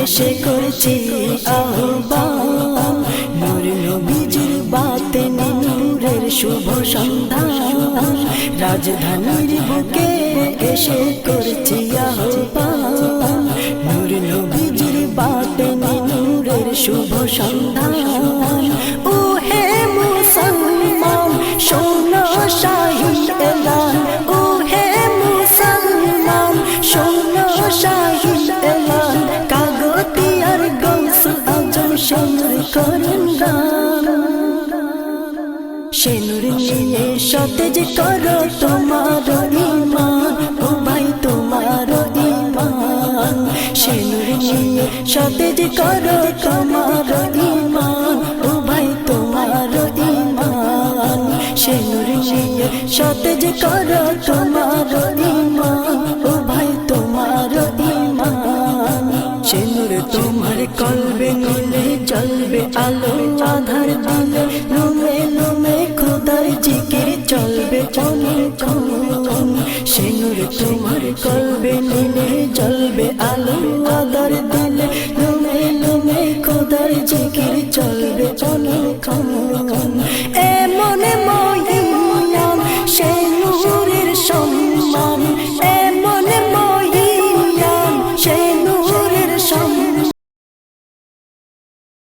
এসে করছি আহ্বান, নূর নবীজির বাতে নূরের শুভ সন্ধান, রাজধানীর বুকে এসে করছি আহ্বান, নূর নবীজির বাতে নূরের শুভ সন্ধান। ও হে মুসলমান শোনো শাহী এলান, ও হে মুসলমান শোনো শাহী এলান, কাগতিয়ার গৌস আজম শামর করেন গান। সে নূর নিয়ে সতেজ করো তোমার ঈমান, ও ভাই তোমার ঈমান, সে নূর নিয়ে সতেজ করো তোমার ঈমান, ও ভাই তোমার ঈমান, সে নূর নিয়ে সতেজ করো তোমার ঈমান, ও ভাই তোমার ঈমান। সে নূর তোমার কলবে নিলে জ্বলবে আলো আধার দিলে, লুমে লুমে খোদার জিকির চলবে অনেকক্ষণ।